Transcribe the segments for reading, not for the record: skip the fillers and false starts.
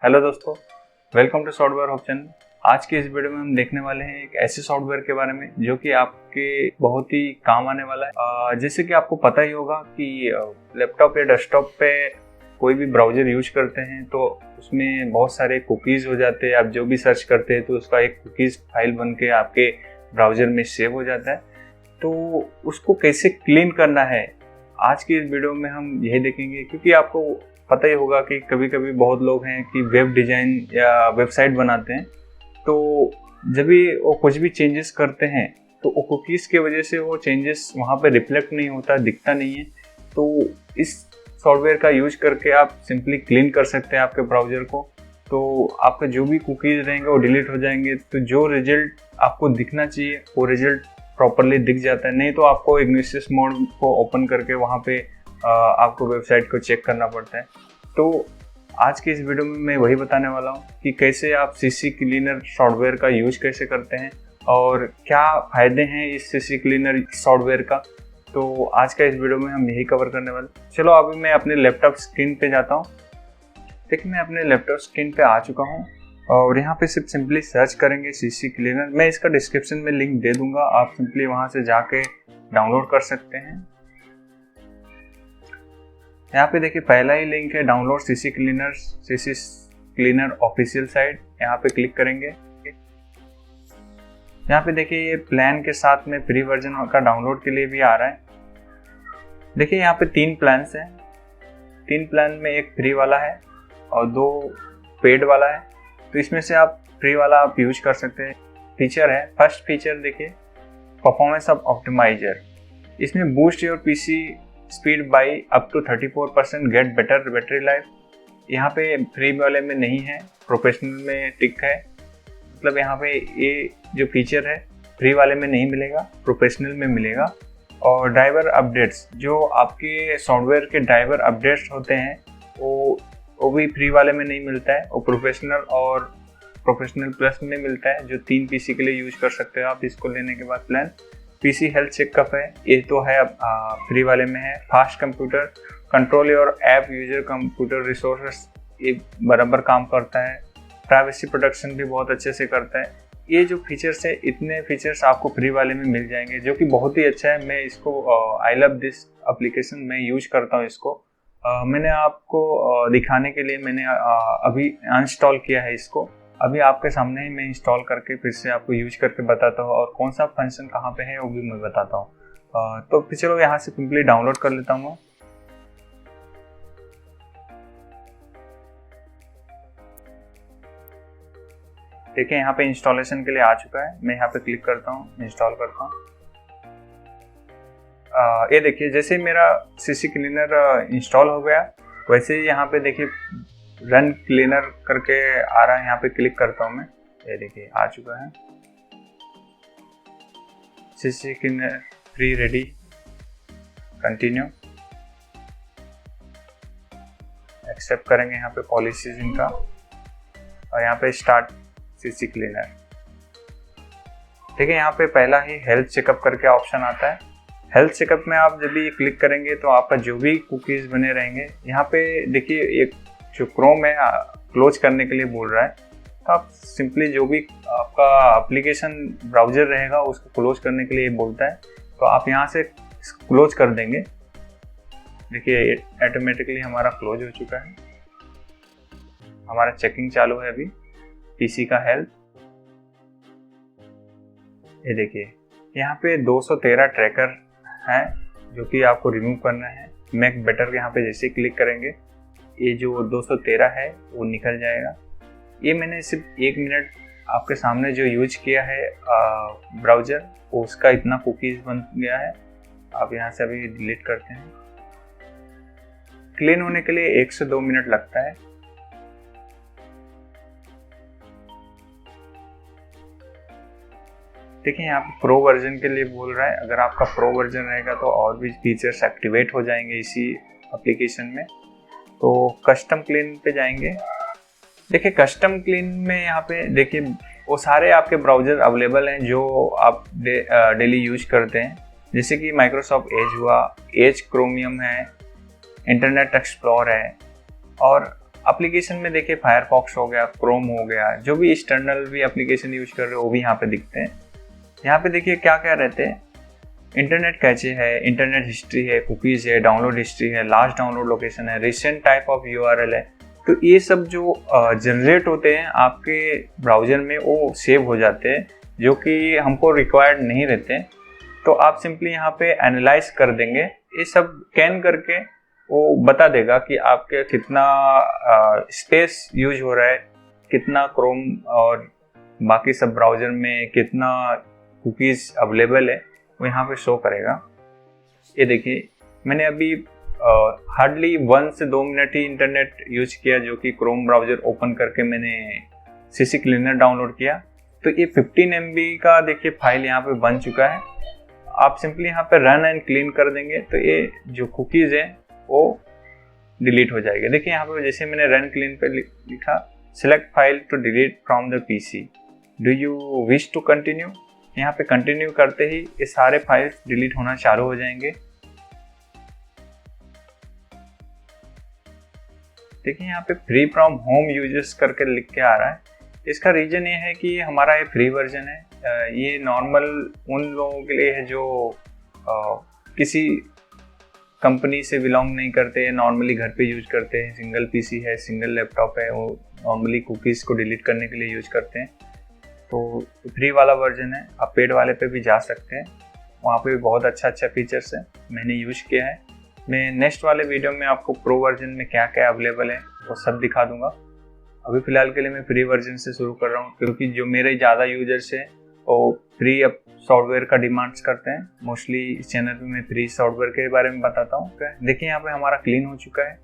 Hello दोस्तों, welcome to software hub channel. आज की इस वीडियो में हम देखने वाले हैं एक ऐसे सॉफ्टवेयर के बारे में जो कि आपके बहुत ही काम आने वाला है। जैसे कि आपको पता ही होगा कि लैपटॉप या डेस्कटॉप पे कोई भी ब्राउज़र यूज करते हैं तो उसमें बहुत सारे कुकीज़ हो जाते हैं। आप जो भी सर्च करते हैं तो उसका एक कुकीज़ फाइल बन के आपके ब्राउज़र में सेव हो जाता है। तो उसको कैसे क्लीन करना है, आज की इस वीडियो में हम यही देखेंगे। क्योंकि आपको पता ही होगा कि कभी कभी बहुत लोग हैं कि वेब डिज़ाइन या वेबसाइट बनाते हैं, तो जब भी वो कुछ भी चेंजेस करते हैं तो वो कुकीज़ की वजह से वो चेंजेस वहाँ पे रिफ्लेक्ट नहीं होता, दिखता नहीं है। तो इस सॉफ्टवेयर का यूज करके आप सिंपली क्लीन कर सकते हैं आपके ब्राउज़र को। तो आपका जो भी कुकीज़ रहेंगे वो डिलीट हो जाएंगे, तो जो रिजल्ट आपको दिखना चाहिए वो रिजल्ट प्रॉपरली दिख जाता है। नहीं तो आपको इग्निसिस मोड को ओपन करके वहाँ पे आपको वेबसाइट को चेक करना पड़ता है। तो आज की इस वीडियो में मैं वही बताने वाला हूँ कि कैसे आप सीसी क्लीनर सॉफ्टवेयर का यूज कैसे करते हैं और क्या फ़ायदे हैं इस सीसी क्लीनर सॉफ्टवेयर का। तो आज का इस वीडियो में हम यही कवर करने वाले। चलो अभी मैं अपने लैपटॉप स्क्रीन पे जाता हूँ। देखिए, मैं अपने लैपटॉप स्क्रीन पे आ चुका हूँ और यहाँ पे सिर्फ सिंपली सर्च करेंगे सीसी क्लीनर। मैं इसका डिस्क्रिप्शन में लिंक दे दूंगा, आप सिंपली वहाँ से जाके डाउनलोड कर सकते हैं। यहाँ पे देखिए पहला ही लिंक है, download CC cleaner official site. यहाँ पे क्लिक करेंगे। यहाँ पे देखिए ये प्लान के साथ में फ्री वर्जन का डाउनलोड के लिए भी आ रहा है। देखिए यहाँ पे 3 प्लान्स हैं। 3 प्लान में एक फ्री वाला है और 2 पेड वाला है। तो इसमें से आप फ्री वाला आप यूज कर सकते हैं। फीचर है, फर्स्ट फीचर देखिए, परफॉर्मेंस ऑफ ऑप्टिमाइजर। इसमें boost your PC speed by up to 34%, get better battery life. यहाँ पे फ्री वाले में नहीं है, प्रोफेशनल में टिक है। मतलब यहाँ पे ये जो फीचर है फ्री वाले में नहीं मिलेगा, प्रोफेशनल में मिलेगा। और ड्राइवर अपडेट्स, जो आपके सॉफ्टवेयर के ड्राइवर अपडेट्स होते हैं वो भी फ्री वाले में नहीं मिलता है, वो प्रोफेशनल और प्रोफेशनल प्लस में मिलता है, जो 3 पीसी के लिए यूज कर सकते हो आप इसको लेने के बाद प्लान। पीसी हेल्थ चेकअप है, ये तो है अब फ्री वाले में है। Fast computer control your app user computer resources, ये बराबर काम करता है। प्राइवेसी प्रोटेक्शन भी बहुत अच्छे से करता है। ये जो फीचर्स है, इतने फीचर्स आपको फ्री वाले में मिल जाएंगे, जो कि बहुत ही अच्छा है। मैं इसको आई लव दिस एप्लीकेशन मैं यूज करता हूँ इसको। मैंने आपको दिखाने के लिए मैंने अभी अनइंस्टॉल किया है इसको। अभी आपके सामने ही मैं इंस्टॉल करके फिर से आपको यूज करके बताता हूँ और कौन सा फंक्शन कहाँ पे है वो भी मैं बताता हूँ। तो फिर चलो यहाँ से सिंपली डाउनलोड कर लेता हूँ। देखिए यहाँ पे इंस्टॉलेशन के लिए आ चुका है। मैं यहाँ पे क्लिक करता हूँ, इंस्टॉल करता हूँ। ये देखिए जैसे मेरा सीसी क्लीनर इंस्टॉल हो गया, वैसे ही यहाँ पे देखिए रन क्लीनर करके आ रहा है। यहाँ पे क्लिक करता हूँ मैं, ये देखिए आ चुका है CCleaner free ready. Continue, accept करेंगे यहाँ पे पॉलिसीज इनका और यहाँ पे स्टार्ट सीसी क्लीनर। ठीक है, यहाँ पे पहला ही हेल्थ चेकअप करके ऑप्शन आता है। हेल्थ चेकअप में आप जब भी क्लिक करेंगे तो आपका जो भी कुकीज बने रहेंगे, यहाँ पे देखिए एक जो क्रोम है क्लोज करने के लिए बोल रहा है। तो आप सिंपली जो भी आपका एप्लीकेशन ब्राउज़र रहेगा उसको क्लोज करने के लिए बोलता है, तो आप यहाँ से क्लोज कर देंगे। देखिए ऑटोमेटिकली हमारा क्लोज हो चुका है। हमारा चेकिंग चालू है अभी पीसी का हेल्थ। ये देखिए यहाँ पे 213 ट्रैकर हैं जो कि आपको रिमूव करना है। मेक बेटर यहाँ पे जैसे क्लिक करेंगे ये जो 213 है वो निकल जाएगा। ये मैंने सिर्फ 1 मिनट आपके सामने जो यूज किया है ब्राउज़र, उसका इतना कुकीज़ बन गया है। आप यहाँ से अभी डिलीट करते हैं। क्लीन होने के लिए 1 से 2 मिनट लगता है। देखिए यहाँ पे प्रो वर्जन के लिए बोल रहा है। अगर आपका प्रो वर्जन रहेगा तो और भी फीचर्स एक्टिवेट हो जाएंगे इसी एप्लीकेशन में। तो कस्टम क्लीन पे जाएंगे। देखिए कस्टम क्लीन में यहाँ पे देखिए वो सारे आपके ब्राउज़र अवेलेबल हैं जो आप डेली यूज करते हैं, जैसे कि माइक्रोसॉफ्ट एज हुआ, एज क्रोमियम है, इंटरनेट एक्सप्लोर है और एप्लीकेशन में देखिए फायरफॉक्स हो गया, क्रोम हो गया, जो भी एक्सटर्नल भी एप्लीकेशन यूज कर रहे हो वो भी यहाँ पे दिखते हैं। यहाँ पे देखिए क्या क्या रहते हैं, इंटरनेट कैचे है, इंटरनेट हिस्ट्री है, कुकीज़ है, डाउनलोड हिस्ट्री है, लास्ट डाउनलोड लोकेशन है, रिसेंट टाइप ऑफ URL है। तो ये सब जो जनरेट होते हैं आपके ब्राउज़र में वो सेव हो जाते हैं, जो कि हमको रिक्वायर्ड नहीं रहते। तो आप सिंपली यहाँ पे एनालाइज कर देंगे, ये सब स्कैन करके वो बता देगा कि आपके कितना स्पेस यूज हो रहा है, कितना क्रोम और बाकी सब ब्राउज़र में कितना कुकीज़ अवेलेबल है, वो यहाँ पे शो करेगा। ये देखिए मैंने अभी हार्डली 1 से 2 मिनट ही इंटरनेट यूज किया, जो कि क्रोम ब्राउज़र ओपन करके मैंने CC क्लीनर डाउनलोड किया। तो ये 15 MB का देखिए फाइल यहाँ पे बन चुका है। आप सिंपली यहाँ पे रन एंड क्लीन कर देंगे तो ये जो कुकीज़ है वो डिलीट हो जाएगा। देखिए यहाँ पे जैसे मैंने रन क्लीन पे लिखा, select file to delete from the PC, do you wish to continue. यहाँ पे कंटिन्यू करते ही ये सारे फाइल्स डिलीट होना चालू हो जाएंगे। देखिए यहाँ पे फ्री फ्रॉम होम यूजर्स करके लिख के आ रहा है। इसका रीजन ये है कि हमारा ये फ्री वर्जन है। ये नॉर्मल उन लोगों के लिए है जो किसी कंपनी से बिलोंग नहीं करते हैं, नॉर्मली घर पे यूज करते हैं, सिंगल PC है, सिंगल लैपटॉप है, वो नॉर्मली कुकीज़ को डिलीट करने के लिए यूज करते हैं। तो फ्री वाला वर्जन है, आप पेड वाले पे भी जा सकते हैं, वहाँ पे भी बहुत अच्छा फीचर्स है, मैंने यूज किया है। मैं नेक्स्ट वाले वीडियो में आपको प्रो वर्जन में क्या क्या अवेलेबल है वो सब दिखा दूंगा। अभी फ़िलहाल के लिए मैं फ्री वर्जन से शुरू कर रहा हूँ, क्योंकि जो मेरे ज़्यादा यूजर्स हैं वो फ्री अब सॉफ्टवेयर का डिमांड्स करते हैं। मोस्टली इस चैनल पे मैं फ्री सॉफ्टवेयर के बारे में बताता हूँ। देखिए यहाँ पे हमारा क्लीन हो चुका है।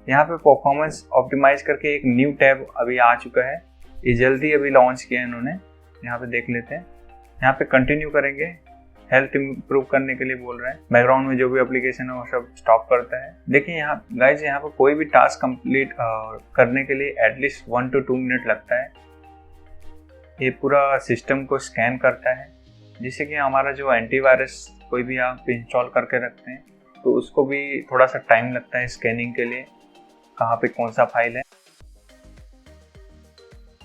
यहाँ पे परफॉर्मेंस ऑप्टिमाइज करके एक न्यू टैब अभी आ चुका है, ये जल्दी अभी लॉन्च किया है इन्होंने। यहाँ पे देख लेते हैं, यहाँ पे कंटिन्यू करेंगे, हेल्थ इम्प्रूव करने के लिए बोल रहे हैं। बैकग्राउंड में जो भी एप्लीकेशन है वो सब स्टॉप करता है। देखिए यहाँ गाइज, यहाँ पर कोई भी टास्क कंप्लीट करने के लिए एटलीस्ट 1 to 2 मिनट लगता है। ये पूरा सिस्टम को स्कैन करता है, जिससे कि हमारा जो एंटीवायरस कोई भी आप इंस्टॉल करके रखते हैं तो उसको भी थोड़ा सा टाइम लगता है स्कैनिंग के लिए, कहाँ पे कौन सा फाइल है।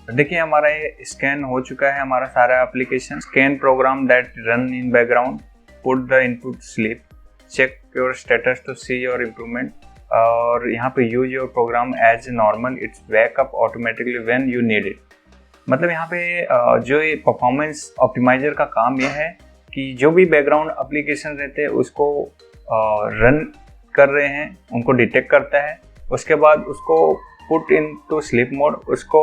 देखिए हमारा ये स्कैन हो चुका है, हमारा सारा application. Scan program that run in background, put the input sleep, check your status to see your improvement, और यहाँ पे use your program as normal, it's backup automatically when you need it. मतलब यहाँ पे जो ये परफॉर्मेंस ऑप्टिमाइजर का काम ये है कि जो भी बैकग्राउंड एप्लीकेशन रहते हैं उसको रन कर रहे हैं उनको डिटेक्ट करता है, उसके बाद उसको put in to sleep mode, उसको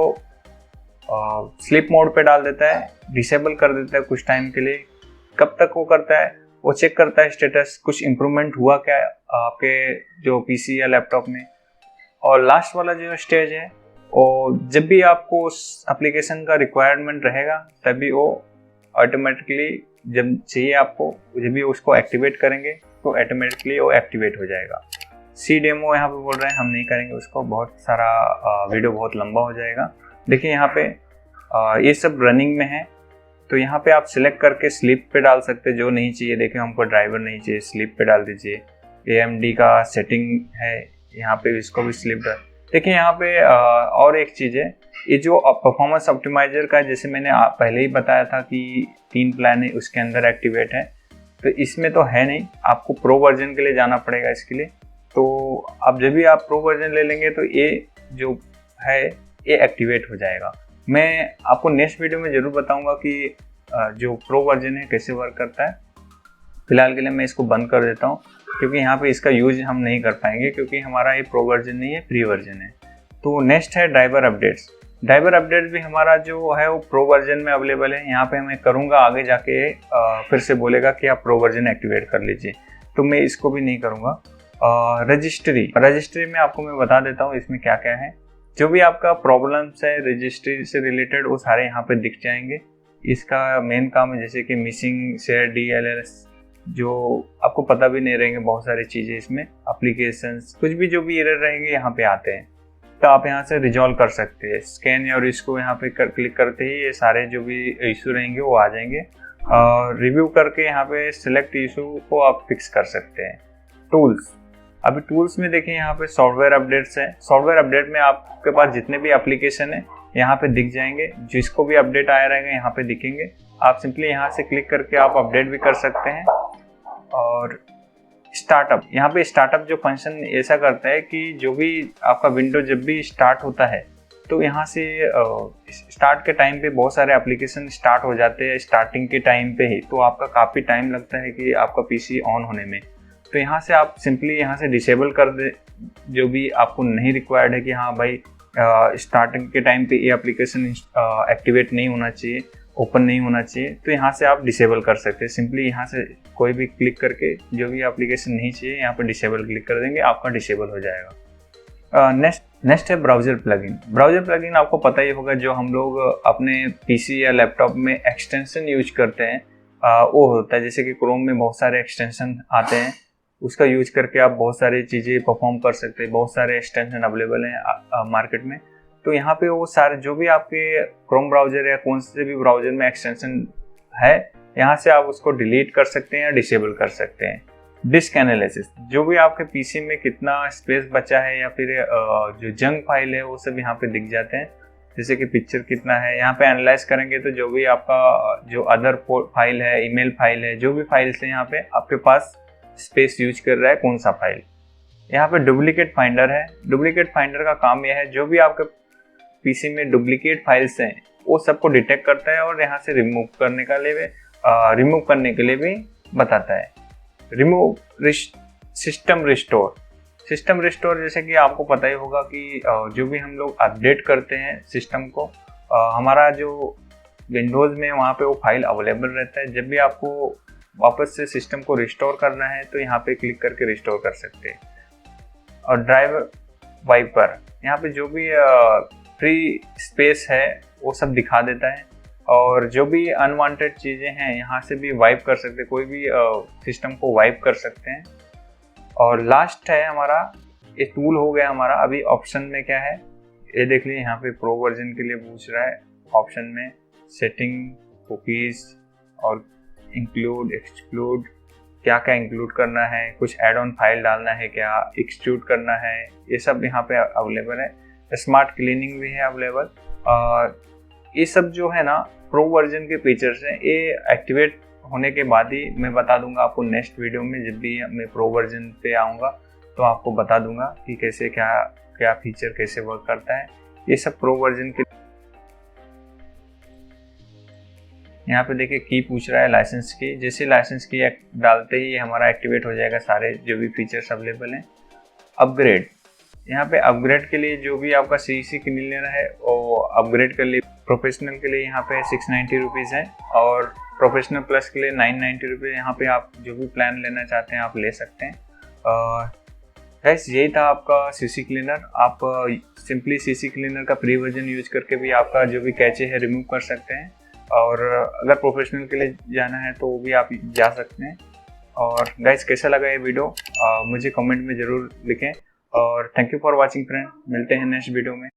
स्लीप मोड पे डाल देता है, डिसेबल कर देता है कुछ टाइम के लिए। कब तक वो करता है, वो चेक करता है स्टेटस, कुछ इम्प्रूवमेंट हुआ क्या आपके जो PC या लैपटॉप में। और लास्ट वाला जो स्टेज है, और जब भी आपको उस एप्लीकेशन का रिक्वायरमेंट रहेगा तभी वो ऑटोमेटिकली, जब चाहिए आपको, जब भी उसको एक्टिवेट करेंगे तो ऑटोमेटिकली वो एक्टिवेट हो जाएगा। सी डेमो यहाँ पे बोल रहे हैं, हम नहीं करेंगे उसको, बहुत सारा वीडियो बहुत लंबा हो जाएगा। देखिए यहाँ पे ये सब रनिंग में है, तो यहाँ पे आप सिलेक्ट करके स्लीप पे डाल सकते हैं जो नहीं चाहिए। देखिए हमको ड्राइवर नहीं चाहिए, स्लीप पे डाल दीजिए। AMD का सेटिंग है, यहाँ पे इसको भी स्लीप डाल। देखिए यहाँ पे और एक चीज़ है, ये जो परफॉर्मेंस ऑप्टिमाइजर का, जैसे मैंने पहले ही बताया था कि 3 प्लान है उसके अंदर एक्टिवेट है, तो इसमें तो है नहीं, आपको प्रो वर्जन के लिए जाना पड़ेगा इसके लिए। तो अब जब भी आप प्रो वर्जन ले लेंगे तो ये जो है ये एक्टिवेट हो जाएगा। मैं आपको नेक्स्ट वीडियो में ज़रूर बताऊंगा कि जो प्रो वर्जन है कैसे वर्क करता है। फिलहाल के लिए मैं इसको बंद कर देता हूँ, क्योंकि यहाँ पे इसका यूज हम नहीं कर पाएंगे, क्योंकि हमारा ये प्रो वर्जन नहीं है, फ्री वर्जन है। तो नेक्स्ट है ड्राइवर अपडेट्स। ड्राइवर अपडेट्स भी हमारा जो है वो प्रो वर्जन में अवेलेबल है। यहाँ पे मैं करूँगा, आगे जाके फिर से बोलेगा कि आप प्रो वर्जन एक्टिवेट कर लीजिए, तो मैं इसको भी नहीं करूँगा। रजिस्ट्री में आपको मैं बता देता हूँ इसमें क्या क्या है। जो भी आपका प्रॉब्लम्स है रजिस्ट्री से रिलेटेड, वो सारे यहाँ पे दिख जाएंगे। इसका मेन काम है जैसे कि मिसिंग शेयर DLLs, जो आपको पता भी नहीं रहेंगे, बहुत सारी चीज़ें इसमें, एप्लीकेशंस, कुछ भी जो भी एरर रहेंगे यहाँ पे आते हैं, तो आप यहाँ से रिजॉल्व कर सकते हैं। स्कैन और इसको यहाँ पे क्लिक करते ही ये सारे जो भी इशू रहेंगे वो आ जाएंगे, और रिव्यू करके यहाँ पे सिलेक्ट इशू को आप फिक्स कर सकते हैं। टूल्स, अभी टूल्स में देखिए यहाँ पे सॉफ्टवेयर अपडेट्स है। सॉफ्टवेयर अपडेट में आपके पास जितने भी एप्लीकेशन है यहाँ पे दिख जाएंगे, जिसको भी अपडेट आया रहेगा यहाँ पे दिखेंगे। आप सिंपली यहाँ से क्लिक करके आप अपडेट भी कर सकते हैं। और स्टार्टअप, यहाँ पे स्टार्टअप जो फंक्शन ऐसा करता है कि जो भी आपका विंडो जब भी स्टार्ट होता है तो यहाँ से स्टार्ट के टाइम पे बहुत सारे एप्लीकेशन स्टार्ट हो जाते हैं स्टार्टिंग के टाइम पे ही, तो आपका काफ़ी टाइम लगता है कि आपका पीसी ऑन होने में। तो यहाँ से आप सिंपली यहाँ से डिसेबल कर दे जो भी आपको नहीं रिक्वायर्ड है कि हाँ भाई स्टार्टिंग के टाइम पे ये एप्लीकेशन एक्टिवेट नहीं होना चाहिए, ओपन नहीं होना चाहिए, तो यहाँ से आप डिसेबल कर सकते हैं। सिंपली यहाँ से कोई भी क्लिक करके जो भी एप्लीकेशन नहीं चाहिए यहाँ पर डिसेबल क्लिक कर देंगे, आपका डिसेबल हो जाएगा। नेक्स्ट है ब्राउज़र प्लगइन। ब्राउज़र प्लगइन आपको पता ही होगा, जो हम लोग अपने पीसी या लैपटॉप में एक्सटेंशन यूज करते हैं वो होता है। जैसे कि क्रोम में बहुत सारे एक्सटेंशन आते हैं, उसका यूज करके आप बहुत सारी चीज़ें परफॉर्म कर सकते हैं। बहुत सारे एक्सटेंशन अवेलेबल हैं मार्केट में। तो यहाँ पे वो सारे जो भी आपके क्रोम ब्राउज़र या कौन से भी ब्राउज़र में एक्सटेंशन है, यहाँ से आप उसको डिलीट कर सकते हैं या डिसेबल कर सकते हैं। डिस्क एनालिसिस, जो भी आपके पीसी में कितना स्पेस बचा है या फिर जो जंक फाइल है वो सब यहाँ पे दिख जाते हैं। जैसे कि पिक्चर कितना है, यहाँ पे एनालाइज करेंगे तो जो भी आपका जो अदर फाइल है, ईमेल फाइल है, जो भी फाइल्स है यहाँ पे आपके पास स्पेस यूज कर रहा है कौन सा फाइल। यहाँ पे डुप्लीकेट फाइंडर है। डुप्लीकेट फाइंडर का काम यह है जो भी आपके पीसी में डुप्लीकेट फाइल्स हैं वो सबको डिटेक्ट करता है और यहाँ से रिमूव करने के लिए भी बताता है। सिस्टम रिस्टोर जैसे कि आपको पता ही होगा कि जो भी हम लोग अपडेट करते हैं सिस्टम को, हमारा जो विंडोज़ में वहाँ पे वो फाइल अवेलेबल रहता है। जब भी आपको वापस से सिस्टम को रिस्टोर करना है तो यहाँ पे क्लिक करके रिस्टोर कर सकते हैं। और ड्राइव वाइपर, यहाँ पे जो भी फ्री स्पेस है वो सब दिखा देता है और जो भी अनवांटेड चीज़ें हैं यहाँ से भी वाइप कर सकते हैं, कोई भी सिस्टम को वाइप कर सकते हैं। और लास्ट है हमारा ये टूल हो गया हमारा। अभी ऑप्शन में क्या है ये देख लीजिए, यहाँ पे प्रो वर्जन के लिए पूछ रहा है। ऑप्शन में सेटिंग, कुकीज़ और इंक्लूड एक्सक्लूड, क्या क्या इंक्लूड करना है, कुछ एड ऑन फाइल डालना है, क्या एक्सक्लूड करना है, ये सब यहाँ पे अवेलेबल है। स्मार्ट क्लीनिंग भी है अवेलेबल। ये सब जो है ना प्रो वर्जन के फीचर्स हैं, ये एक्टिवेट होने के बाद ही मैं बता दूंगा आपको नेक्स्ट वीडियो में। जब भी मैं प्रो वर्जन पे आऊँगा तो आपको बता दूंगा कि कैसे क्या फीचर कैसे वर्क करता है। ये सब प्रो वर्जन के। यहाँ पे देखिए की पूछ रहा है लाइसेंस की। जैसे लाइसेंस की डालते ही हमारा एक्टिवेट हो जाएगा सारे जो भी फीचर्स अवेलेबल हैं। अपग्रेड, यहाँ पे अपग्रेड के लिए जो भी आपका CEC क्लीनर है वो अपग्रेड कर लिए। प्रोफेशनल के लिए यहाँ पे 690 रुपीज़ है और प्रोफेशनल प्लस के लिए 990 रुपीज़। यहाँ पे आप जो भी प्लान लेना चाहते हैं आप ले सकते हैं। गाइस यही था आपका CC क्लीनर। आप सिंपली CC क्लीनर का फ्री वर्जन यूज करके भी आपका जो भी कैचे है रिमूव कर सकते हैं। और अगर प्रोफेशनल के लिए जाना है तो वो भी आप जा सकते हैं। और गाइस कैसा लगा ये वीडियो मुझे कमेंट में ज़रूर लिखें। और thank you for watching friend, मिलते हैं नेक्स्ट वीडियो में।